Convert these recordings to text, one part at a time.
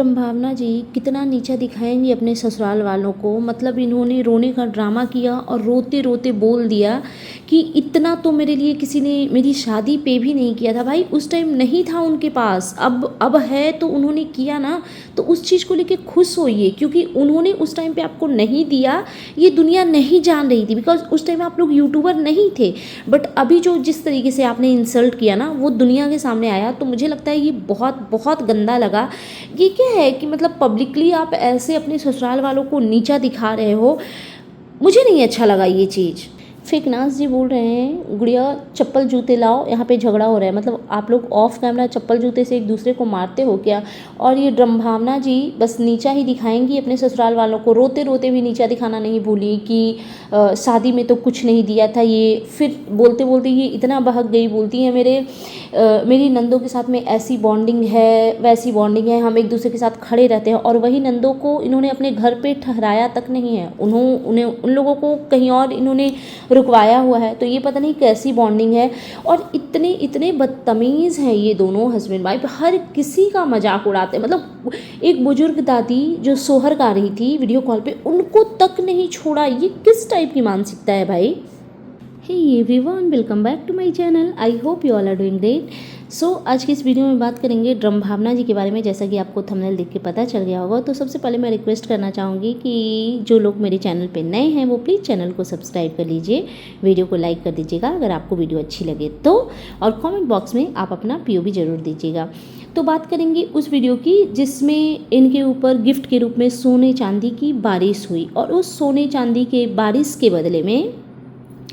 भावना जी कितना नीचा दिखाएंगी अपने ससुराल वालों को। मतलब इन्होंने रोने का ड्रामा किया और रोते रोते बोल दिया कि इतना तो मेरे लिए किसी ने मेरी शादी पे भी नहीं किया था। भाई उस टाइम नहीं था उनके पास, अब है तो उन्होंने किया ना, तो उस चीज़ को लेके खुश होइए, क्योंकि उन्होंने उस टाइम पे आपको नहीं दिया, ये दुनिया नहीं जान रही थी, बिकॉज उस टाइम आप लोग यूट्यूबर नहीं थे। बट अभी जो जिस तरीके से आपने इंसल्ट किया ना वो दुनिया के सामने आया, तो मुझे लगता है ये बहुत बहुत गंदा लगा। ये क्या है कि मतलब पब्लिकली आप ऐसे अपने ससुराल वालों को नीचा दिखा रहे हो, मुझे नहीं अच्छा लगा ये चीज़। फेकनाज जी बोल रहे हैं गुड़िया चप्पल जूते लाओ, यहाँ पे झगड़ा हो रहा है। मतलब आप लोग ऑफ कैमरा चप्पल जूते से एक दूसरे को मारते हो क्या? और ये ड्रमभावना जी बस नीचा ही दिखाएंगी अपने ससुराल वालों को, रोते रोते भी नीचा दिखाना नहीं भूली कि शादी में तो कुछ नहीं दिया था। ये फिर बोलते बोलते ये इतना बहक गई, बोलती है मेरी नंदों के साथ में ऐसी बॉन्डिंग है वैसी बॉन्डिंग है, हम एक दूसरे के साथ खड़े रहते हैं। और वही नंदों को इन्होंने अपने घर पे ठहराया तक नहीं है, उन्हें उन लोगों को कहीं और इन्होंने रुकवाया हुआ है। तो ये पता नहीं कैसी बॉन्डिंग है। और इतने इतने बदतमीज़ हैं ये दोनों हस्बैंड वाइफ, हर किसी का मजाक उड़ाते हैं। मतलब एक बुजुर्ग दादी जो सोहर गा रही थी वीडियो कॉल पे, उनको तक नहीं छोड़ा। ये किस टाइप की मानसिकता है भाई? Hey everyone, welcome back to my channel. I hope you all are doing great. So आज की इस वीडियो में बात करेंगे ड्रमभावना जी के बारे में। जैसा कि आपको थंबनेल देख के पता चल गया होगा, तो सबसे पहले मैं रिक्वेस्ट करना चाहूँगी कि जो लोग मेरे चैनल पे नए हैं वो प्लीज़ चैनल को सब्सक्राइब कर लीजिए, वीडियो को लाइक कर दीजिएगा अगर आपको वीडियो अच्छी लगे तो, और कॉमेंट बॉक्स में आप अपना POV ज़रूर दीजिएगा। तो बात करेंगे उस वीडियो की जिसमें इनके ऊपर गिफ्ट के रूप में सोने चांदी की बारिश हुई, और उस सोने चांदी के बारिश के बदले में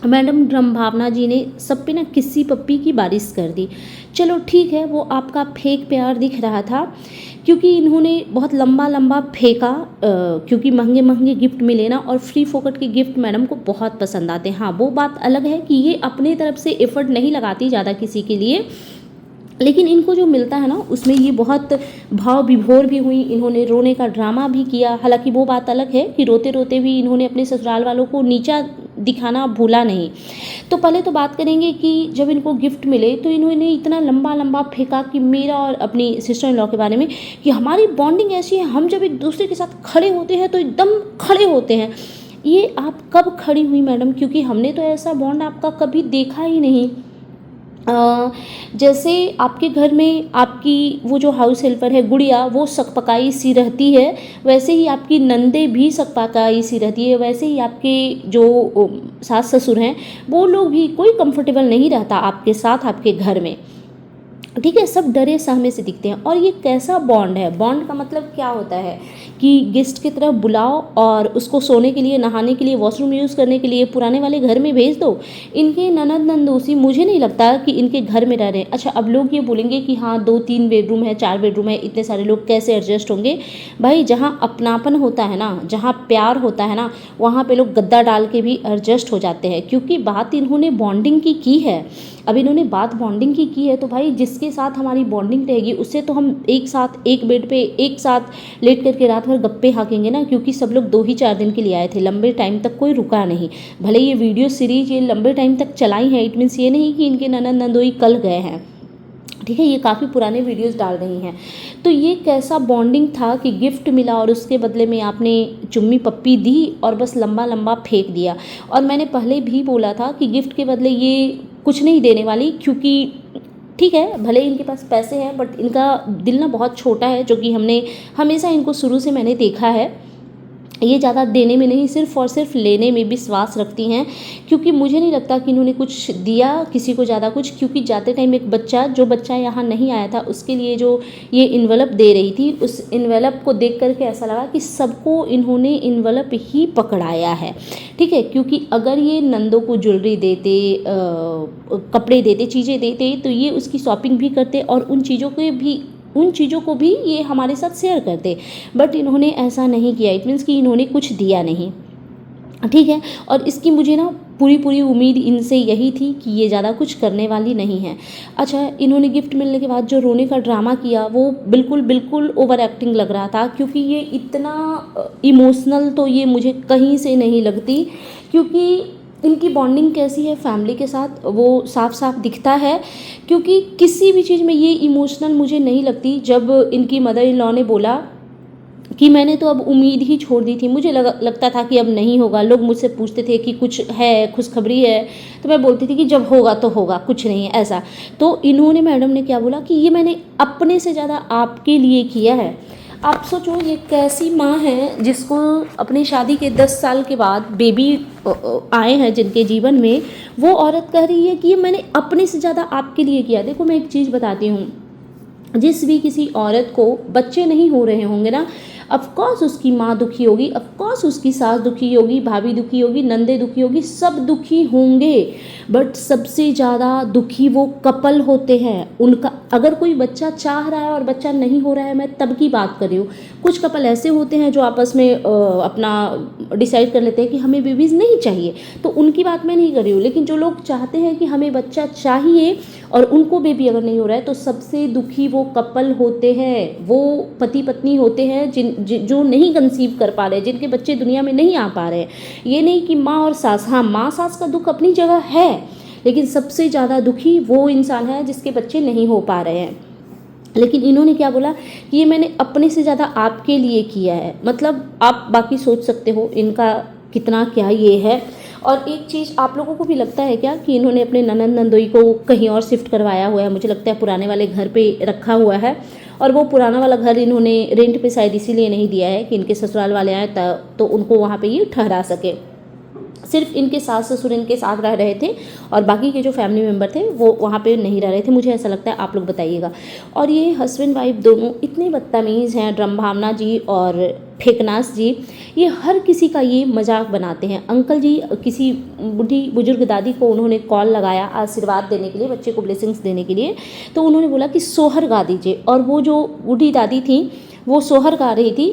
मैडम ड्रमभावना जी ने सब पे ना किसी पप्पी की बारिश कर दी। चलो ठीक है, वो आपका फेक प्यार दिख रहा था क्योंकि इन्होंने बहुत लंबा लंबा फेंका, क्योंकि महंगे महंगे गिफ्ट मिले ना, और फ्री फोकट के गिफ्ट मैडम को बहुत पसंद आते हैं। हाँ, वो बात अलग है कि ये अपने तरफ से एफर्ट नहीं लगाती ज़्यादा किसी के लिए, लेकिन इनको जो मिलता है ना उसमें ये बहुत भाव विभोर भी हुई। इन्होंने रोने का ड्रामा भी किया, हालांकि वो बात अलग है कि रोते रोते भी इन्होंने अपने ससुराल वालों को नीचा दिखाना भूला नहीं। तो पहले तो बात करेंगे कि जब इनको गिफ्ट मिले तो इन्होंने इतना लंबा लंबा फेंका कि मेरा और अपनी सिस्टर इन लॉ के बारे में कि हमारी बॉन्डिंग ऐसी है, हम जब एक दूसरे के साथ खड़े होते हैं तो एकदम खड़े होते हैं। ये आप कब खड़ी हुई मैडम? क्योंकि हमने तो ऐसा बॉन्ड आपका कभी देखा ही नहीं। जैसे आपके घर में आपकी वो जो हाउस हेल्पर है गुड़िया, वो सकपकाई सी रहती है, वैसे ही आपकी नंदे भी सकपकाई सी रहती है, वैसे ही आपके जो सास ससुर हैं वो लोग भी, कोई कंफर्टेबल नहीं रहता आपके साथ आपके घर में, ठीक है। सब डरे सहमे से दिखते हैं। और ये कैसा बॉन्ड है? बॉन्ड का मतलब क्या होता है कि गेस्ट की तरफ बुलाओ और उसको सोने के लिए, नहाने के लिए, वॉशरूम यूज़ करने के लिए पुराने वाले घर में भेज दो। इनके ननद नंदोसी मुझे नहीं लगता कि इनके घर में रह रहे हैं। अच्छा, अब लोग ये बोलेंगे कि हाँ 2-3 बेडरूम है, 4 बेडरूम है, इतने सारे लोग कैसे एडजस्ट होंगे? भाई जहाँ अपनापन होता है ना, जहाँ प्यार होता है ना, वहाँ पे लोग गद्दा डाल के भी एडजस्ट हो जाते हैं, क्योंकि बात इन्होंने बॉन्डिंग की है। अब इन्होंने बात बॉन्डिंग की है तो भाई जिसके साथ हमारी बॉन्डिंग रहेगी उससे तो हम एक साथ एक बेड पे एक साथ लेट करके रात भर गप्पे हाँकेंगे ना, क्योंकि सब लोग 2 ही 4 दिन के लिए आए थे, लंबे टाइम तक कोई रुका नहीं। भले ये वीडियो सीरीज ये लंबे टाइम तक चलाई है, इट मीन्स ये नहीं कि इनके ननद नंदोई कल गए हैं, ठीक है। ये काफ़ी पुराने वीडियोस डाल रही हैं। तो ये कैसा बॉन्डिंग था कि गिफ्ट मिला और उसके बदले में आपने चुम्मी पप्पी दी और बस लंबा लंबा फेंक दिया। और मैंने पहले भी बोला था कि गिफ्ट के बदले ये कुछ नहीं देने वाली, क्योंकि ठीक है भले इनके पास पैसे हैं बट इनका दिल ना बहुत छोटा है, जो कि हमने हमेशा इनको शुरू से मैंने देखा है। ये ज़्यादा देने में नहीं, सिर्फ और सिर्फ लेने में विश्वास रखती हैं। क्योंकि मुझे नहीं लगता कि इन्होंने कुछ दिया किसी को ज़्यादा कुछ, क्योंकि जाते टाइम एक बच्चा, जो बच्चा यहाँ नहीं आया था, उसके लिए जो ये इन्वेलप दे रही थी, उस इन्वेलप को देख करके ऐसा लगा कि सबको इन्होंने इन्वेलप ही पकड़ाया है, ठीक है। क्योंकि अगर ये नंदों को ज्वेलरी देते, कपड़े देते, चीज़ें देते, तो ये उसकी शॉपिंग भी करते और उन चीज़ों को भी ये हमारे साथ शेयर करते। बट इन्होंने ऐसा नहीं किया, इट मीन्स कि इन्होंने कुछ दिया नहीं, ठीक है। और इसकी मुझे ना पूरी उम्मीद इनसे यही थी कि ये ज़्यादा कुछ करने वाली नहीं है। अच्छा, इन्होंने गिफ्ट मिलने के बाद जो रोने का ड्रामा किया वो बिल्कुल ओवर एक्टिंग लग रहा था, क्योंकि ये इतना इमोशनल तो ये मुझे कहीं से नहीं लगती। क्योंकि इनकी बॉन्डिंग कैसी है फैमिली के साथ वो साफ साफ दिखता है, क्योंकि किसी भी चीज़ में ये इमोशनल मुझे नहीं लगती। जब इनकी मदर इन लॉ ने बोला कि मैंने तो अब उम्मीद ही छोड़ दी थी, मुझे लगता था कि अब नहीं होगा। लोग मुझसे पूछते थे कि कुछ है, खुशखबरी है, तो मैं बोलती थी कि जब होगा तो होगा, कुछ नहीं है ऐसा। तो इन्होंने, मैडम ने क्या बोला कि ये मैंने अपने से ज़्यादा आपके लिए किया है। आप सोचो ये कैसी माँ है जिसको अपनी शादी के 10 साल के बाद बेबी आए हैं जिनके जीवन में, वो औरत कह रही है कि ये मैंने अपने से ज़्यादा आपके लिए किया। देखो मैं एक चीज़ बताती हूँ, जिस भी किसी औरत को बच्चे नहीं हो रहे होंगे ना, ऑफकोर्स उसकी माँ दुखी होगी, ऑफकोर्स उसकी सास दुखी होगी, भाभी दुखी होगी, नंदे दुखी होगी, सब दुखी होंगे। बट सबसे ज़्यादा दुखी वो कपल होते हैं। उनका अगर कोई बच्चा चाह रहा है और बच्चा नहीं हो रहा है, मैं तब की बात कर रही हूँ। कुछ कपल ऐसे होते हैं जो आपस में अपना डिसाइड कर लेते हैं कि हमें बेबीज़ नहीं चाहिए, तो उनकी बात मैं नहीं कर रही हूँ। लेकिन जो लोग चाहते हैं कि हमें बच्चा चाहिए और उनको बेबी अगर नहीं हो रहा है, तो सबसे दुखी वो कपल होते हैं, वो पति पत्नी होते हैं जो नहीं कंसीव कर पा रहे, जिनके बच्चे दुनिया में नहीं आ पा रहे। ये नहीं कि माँ और सास, हाँ माँ सास का दुख अपनी जगह है, लेकिन सबसे ज़्यादा दुखी वो इंसान है जिसके बच्चे नहीं हो पा रहे हैं। लेकिन इन्होंने क्या बोला कि ये मैंने अपने से ज़्यादा आपके लिए किया है। मतलब आप बाकी सोच सकते हो इनका कितना क्या ये है। और एक चीज़ आप लोगों को भी लगता है क्या कि इन्होंने अपने ननंद नंदोई को कहीं और शिफ्ट करवाया हुआ है? मुझे लगता है पुराने वाले घर पे रखा हुआ है, और वो पुराना वाला घर इन्होंने रेंट पे शायद इसीलिए नहीं दिया है कि इनके ससुराल वाले आए तो उनको वहाँ पे ये ठहरा सके। सिर्फ इनके सास ससुर इनके साथ रह रहे थे और बाकी के जो फैमिली मेम्बर थे वो वहाँ पे नहीं रह रहे थे, मुझे ऐसा लगता है। आप लोग बताइएगा। और ये हस्बैंड वाइफ दोनों इतने बदतमीज़ हैं, ड्रमभावना जी और फेकनास जी, ये हर किसी का ये मजाक बनाते हैं। अंकल जी किसी बूढ़ी बुजुर्ग दादी को उन्होंने कॉल लगाया आशीर्वाद देने के लिए, बच्चे को ब्लेसिंग्स देने के लिए, तो उन्होंने बोला कि सोहर गा दीजिए, और वो जो बूढ़ी दादी थी वो सोहर गा रही थी,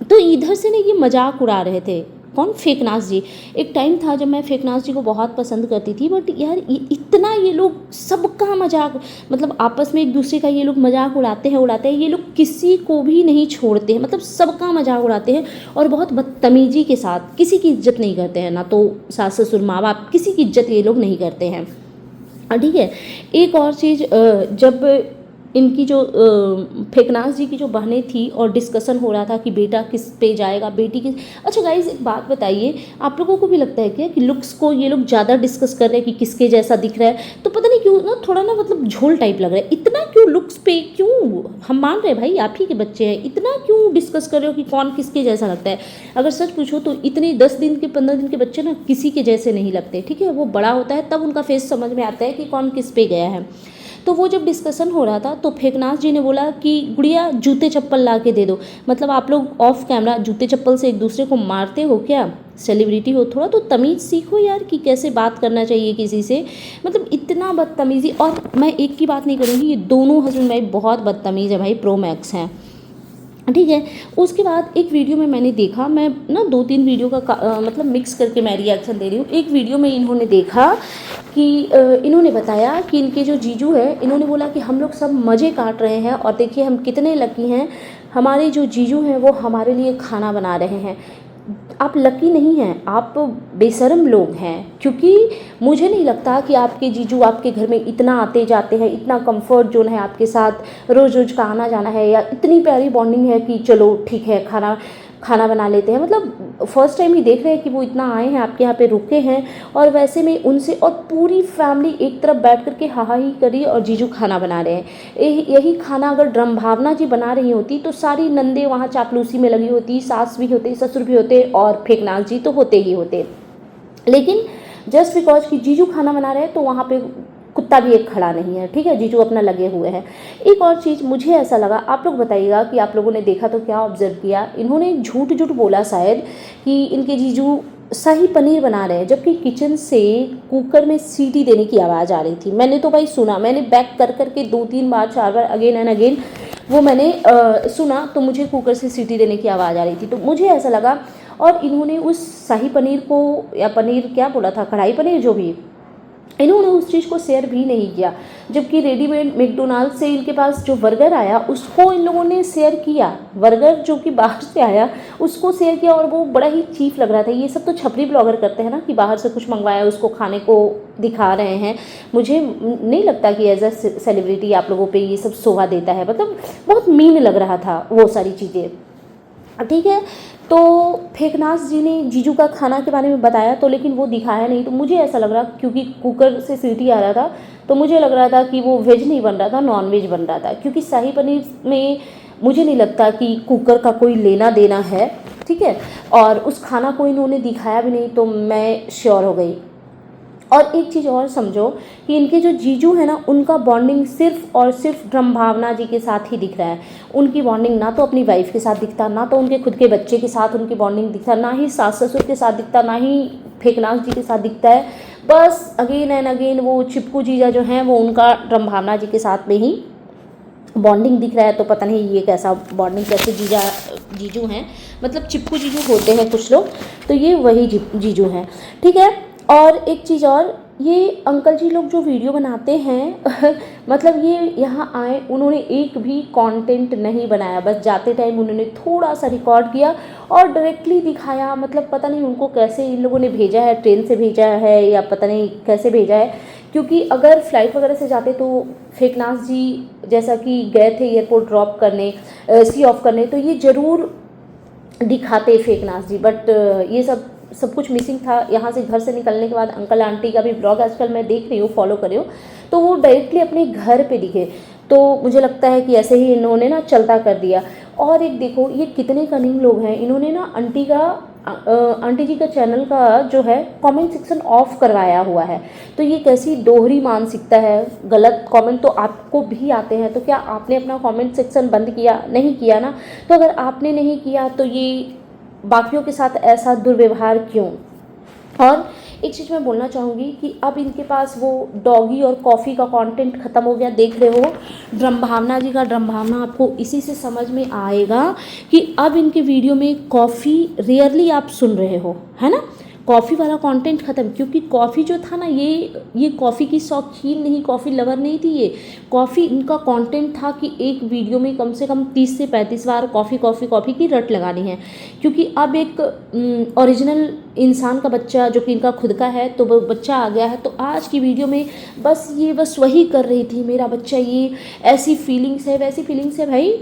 तो इधर से ना ये मजाक उड़ा रहे थे। कौन? फेकनास जी। एक टाइम था जब मैं फेकनास जी को बहुत पसंद करती थी, बट यार इतना ये लोग सबका मजाक, मतलब आपस में एक दूसरे का ये लोग मजाक उड़ाते हैं, ये लोग किसी को भी नहीं छोड़ते हैं, मतलब सबका मजाक उड़ाते हैं और बहुत बदतमीजी के साथ, किसी की इज्जत नहीं करते हैं, ना तो सास ससुर माँ बाप, किसी की इज्जत ये लोग नहीं करते हैं। ठीक है। एक और चीज़, जब इनकी जो फेकनास जी की जो बहनें थी और डिस्कशन हो रहा था कि बेटा किस पे जाएगा, बेटी किस। अच्छा गाइज एक बात बताइए, आप लोगों को भी लगता है क्या कि लुक्स को ये लोग ज़्यादा डिस्कस कर रहे हैं कि किसके जैसा दिख रहा है? तो पता नहीं क्यों ना, थोड़ा ना मतलब झोल टाइप लग रहा है। इतना क्यों लुक्स पे, क्यों? हम मान रहे हैं भाई आप ही के बच्चे हैं, इतना क्यों डिस्कस कर रहे हो कि कौन किसके जैसा लगता है? अगर सच पूछो तो इतने 10 दिन के 15 दिन के बच्चे ना किसी के जैसे नहीं लगते, ठीक है। वो बड़ा होता है तब उनका फेस समझ में आता है कि कौन किस पे गया है। तो वो जब डिस्कशन हो रहा था तो फेकनास जी ने बोला कि गुड़िया जूते चप्पल ला के दे दो। मतलब आप लोग ऑफ कैमरा जूते चप्पल से एक दूसरे को मारते हो क्या? सेलिब्रिटी हो, थोड़ा तो तमीज़ सीखो यार कि कैसे बात करना चाहिए किसी से। मतलब इतना बदतमीज़ी। और मैं एक की बात नहीं करूँगी, ये दोनों हस्बैंड वाइफ बहुत बदतमीज़ है भाई, प्रो मैक्स हैं, ठीक है। उसके बाद एक वीडियो में मैंने देखा, मैं ना 2-3 वीडियो का मतलब मिक्स करके मैं रिएक्शन दे रही हूँ। एक वीडियो में इन्होंने देखा कि इन्होंने बताया कि इनके जो जीजू है, इन्होंने बोला कि हम लोग सब मज़े काट रहे हैं और देखिए हम कितने लकी हैं, हमारे जो जीजू हैं वो हमारे लिए खाना बना रहे हैं। आप लकी नहीं हैं, आप बेशर्म लोग हैं, क्योंकि मुझे नहीं लगता कि आपके जीजू आपके घर में इतना आते जाते हैं, इतना कंफर्ट जोन है आपके साथ, रोज़ रोज़ का आना जाना है, या इतनी प्यारी बॉन्डिंग है कि चलो ठीक है खाना बना लेते हैं। मतलब फर्स्ट टाइम ही देख रहे हैं कि वो इतना आए हैं आपके यहाँ पे रुके हैं, और वैसे में उनसे और पूरी फैमिली एक तरफ बैठ करके हाहा ही करी और जीजू खाना बना रहे हैं। यही खाना अगर ड्रमभावना जी बना रही होती तो सारी नंदे वहाँ चापलूसी में लगी होती, सास भी होते, ससुर भी होते और फेकनास जी तो होते ही होते। लेकिन जस्ट बिकॉज कि जीजू खाना बना रहे हैं तो वहाँ पे कुत्ता भी एक खड़ा नहीं है, ठीक है। जीजू अपना लगे हुए हैं। एक और चीज़ मुझे ऐसा लगा, आप लोग बताइएगा कि आप लोगों ने देखा तो क्या ऑब्जर्व किया। इन्होंने झूठ बोला शायद कि इनके जीजू शाही पनीर बना रहे हैं, जबकि किचन से कुकर में सीटी देने की आवाज़ आ रही थी। मैंने तो भाई सुना, मैंने बैक कर करके 2-3 बार 4 बार अगेन एंड अगेन वो मैंने सुना, तो मुझे कुकर से सीटी देने की आवाज़ आ रही थी। तो मुझे ऐसा लगा, और इन्होंने उस शाही पनीर को, या पनीर क्या बोला था, कढ़ाई पनीर जो भी, इन्होंने उस चीज़ को शेयर भी नहीं किया, जबकि रेडीमेड मैकडोनाल्ड से इनके पास जो बर्गर आया उसको इन लोगों ने शेयर किया, बर्गर जो कि बाहर से आया उसको शेयर किया, और वो बड़ा ही चीप लग रहा था। ये सब तो छपरी ब्लॉगर करते हैं ना, कि बाहर से कुछ मंगवाया उसको खाने को दिखा रहे हैं। मुझे नहीं लगता कि एज अ सेलिब्रिटी आप लोगों पे ये सब शोभा देता है, मतलब बहुत मीन लग रहा था वो सारी चीज़ें। ठीक है, तो फेकनाज जी ने जीजू का खाना के बारे में बताया तो, लेकिन वो दिखाया नहीं। तो मुझे ऐसा लग रहा, क्योंकि कुकर से सीटी आ रहा था, तो मुझे लग रहा था कि वो वेज नहीं बन रहा था, नॉन वेज बन रहा था, क्योंकि शाही पनीर में मुझे नहीं लगता कि कुकर का कोई लेना देना है। ठीक है, और उस खाना को इन्होंने दिखाया भी नहीं, तो मैं श्योर हो गई। और एक चीज़ और समझो कि इनके जो जीजू है ना, उनका बॉन्डिंग सिर्फ और सिर्फ ब्रह्म भावना जी के साथ ही दिख रहा है। उनकी बॉन्डिंग ना तो अपनी वाइफ के साथ दिखता, ना तो उनके खुद के बच्चे के साथ उनकी बॉन्डिंग दिखता, ना ही सास ससुर के साथ दिखता, ना ही फेकनाथ जी के साथ दिखता है। बस अगेन एंड अगेन वो चिपकू जीजा जो हैं वो उनका ब्रह्म भावना जी के साथ में ही बॉन्डिंग दिख रहा है। तो पता नहीं ये कैसा बॉन्डिंग, कैसे जीजू हैं, मतलब चिपकू जीजू होते हैं कुछ लोग, तो ये वही जीजू हैं। ठीक है, और एक चीज़ और, ये अंकल जी लोग जो वीडियो बनाते हैं मतलब ये यहाँ आए, उन्होंने एक भी कंटेंट नहीं बनाया, बस जाते टाइम उन्होंने थोड़ा सा रिकॉर्ड किया और डायरेक्टली दिखाया। मतलब पता नहीं उनको कैसे इन लोगों ने भेजा है, ट्रेन से भेजा है या पता नहीं कैसे भेजा है, क्योंकि अगर फ्लाइट वगैरह से जाते तो फेकनाथ जी जैसा कि गए थे एयरपोर्ट ड्रॉप करने, सी ऑफ करने, तो ये ज़रूर दिखाते फेकनाथ जी, बट ये सब कुछ मिसिंग था। यहाँ से घर से निकलने के बाद अंकल आंटी का भी ब्लॉग आजकल मैं देख रही हूँ, फॉलो कर रही हूँ, तो वो डायरेक्टली अपने घर पे दिखे। तो मुझे लगता है कि ऐसे ही इन्होंने ना चलता कर दिया। और एक देखो ये कितने कनिंग लोग हैं, इन्होंने ना आंटी जी का चैनल का जो है कमेंट सेक्शन ऑफ करवाया हुआ है। तो ये कैसी दोहरी मानसिकता है, गलत कमेंट तो आपको भी आते हैं, तो क्या आपने अपना कमेंट सेक्शन बंद किया? नहीं किया ना। तो अगर आपने नहीं किया तो ये बाकियों के साथ ऐसा दुर्व्यवहार क्यों? और एक चीज़ मैं बोलना चाहूँगी कि अब इनके पास वो डॉगी और कॉफ़ी का कंटेंट ख़त्म हो गया। देख रहे हो ड्रम भावना जी का ड्रम भावना, आपको इसी से समझ में आएगा कि अब इनके वीडियो में कॉफ़ी रेयरली आप सुन रहे हो, है ना। कॉफ़ी वाला कंटेंट ख़त्म, क्योंकि कॉफ़ी जो था ना, ये कॉफ़ी की शौकीन नहीं, कॉफ़ी लवर नहीं थी ये। कॉफ़ी इनका कंटेंट था कि एक वीडियो में कम से कम 30 से 35 बार कॉफ़ी कॉफ़ी कॉफ़ी की रट लगानी है, क्योंकि अब एक ओरिजिनल इंसान का बच्चा जो कि इनका खुद का है, तो वो बच्चा आ गया है। तो आज की वीडियो में बस वही कर रही थी, मेरा बच्चा ये ऐसी फीलिंग्स है, वैसी फीलिंग्स है। भाई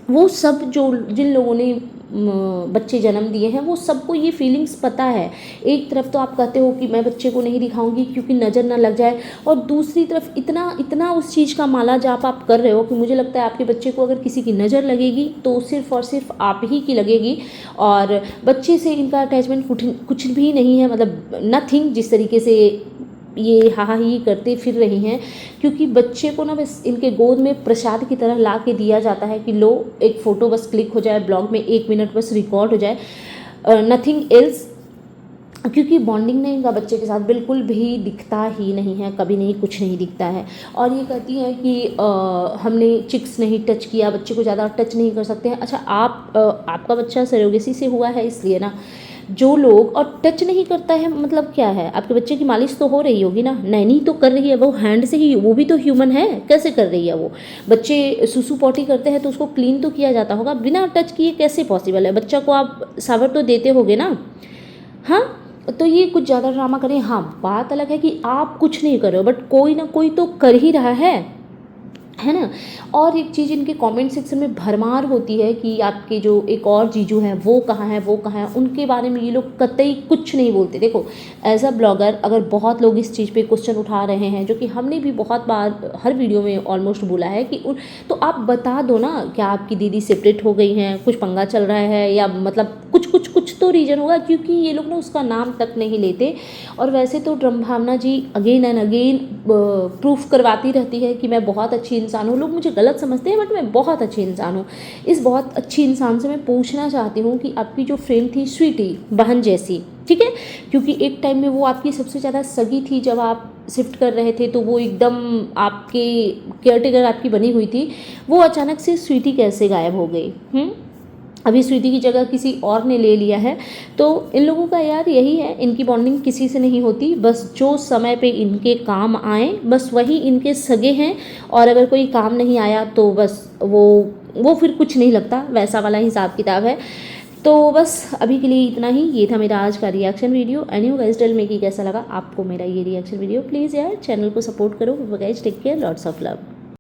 वो सब जो जिन लोगों ने बच्चे जन्म दिए हैं वो सबको ये फीलिंग्स पता है। एक तरफ तो आप कहते हो कि मैं बच्चे को नहीं दिखाऊंगी क्योंकि नज़र ना लग जाए, और दूसरी तरफ इतना उस चीज़ का माला जाप आप कर रहे हो कि मुझे लगता है आपके बच्चे को अगर किसी की नज़र लगेगी तो सिर्फ और सिर्फ आप ही की लगेगी, और बच्चे से इनका अटैचमेंट कुछ भी नहीं है, मतलब नथिंग। जिस तरीके से ये हा ही करते फिर रही हैं, क्योंकि बच्चे को ना बस इनके गोद में प्रसाद की तरह ला के दिया जाता है कि लो एक फ़ोटो बस क्लिक हो जाए, ब्लॉग में 1 मिनट बस रिकॉर्ड हो जाए, नथिंग एल्स। क्योंकि बॉन्डिंग ने इनका बच्चे के साथ बिल्कुल भी दिखता ही नहीं है, कभी नहीं, कुछ नहीं दिखता है। और ये कहती हैं कि हमने चिक्स नहीं टच किया, बच्चे को ज़्यादा टच नहीं कर सकते हैं। अच्छा आपका बच्चा सरोगेसी से हुआ है इसलिए ना, जो लोग और टच नहीं करता है मतलब क्या है, आपके बच्चे की मालिश तो हो रही होगी ना, नैनी तो कर रही है वो हैंड से ही, वो भी तो ह्यूमन है, कैसे कर रही है वो। बच्चे सुसु पॉटी करते हैं तो उसको क्लीन तो किया जाता होगा, बिना टच किए कैसे पॉसिबल है। बच्चा को आप सावर तो देते होगे ना। हाँ, तो ये कुछ ज़्यादा ड्रामा करें। हाँ, बात अलग है कि आप कुछ नहीं कर रहे हो, बट कोई ना कोई तो कर ही रहा है ना। और एक चीज़ इनके कमेंट सेक्शन में भरमार होती है कि आपके जो एक और जीजू हैं वो कहाँ हैं, उनके बारे में ये लोग कतई कुछ नहीं बोलते। देखो एज अ ब्लॉगर अगर बहुत लोग इस चीज़ पे क्वेश्चन उठा रहे हैं, जो कि हमने भी बहुत बार हर वीडियो में ऑलमोस्ट बोला है कि तो आप बता दो ना, क्या आपकी दीदी सेपरेट हो गई हैं, कुछ पंगा चल रहा है, या मतलब कुछ तो रीज़न होगा, क्योंकि ये लोग ना उसका नाम तक नहीं लेते। और वैसे तो ड्रम Bhavna ji again and again proof करवाती रहती है कि मैं बहुत अच्छी इंसान हूँ। लोग मुझे गलत समझते हैं बट मैं बहुत अच्छी इंसान हूँ। इस बहुत अच्छी इंसान से मैं पूछना चाहती हूँ कि आपकी जो फ्रेंड थी स्वीटी, बहन जैसी, ठीक है, क्योंकि एक टाइम में वो आपकी सबसे ज़्यादा सगी थी, जब आप शिफ्ट कर रहे थे तो वो एकदम आपके केयरटेकर आपकी बनी हुई थी, वो अचानक से स्वीटी कैसे गायब हो गई? अभी स्वीटी की जगह किसी और ने ले लिया है। तो इन लोगों का यार यही है, इनकी बॉन्डिंग किसी से नहीं होती, बस जो समय पे इनके काम आए बस वही इनके सगे हैं, और अगर कोई काम नहीं आया तो बस वो फिर कुछ नहीं लगता, वैसा वाला हिसाब किताब है। तो बस अभी के लिए इतना ही, ये था मेरा आज का reaction video. And you guys tell me कि कैसा लगा आपको मेरा ये रिएक्शन वीडियो। प्लीज़ यार चैनल को सपोर्ट करो। Guys take care, lots of love.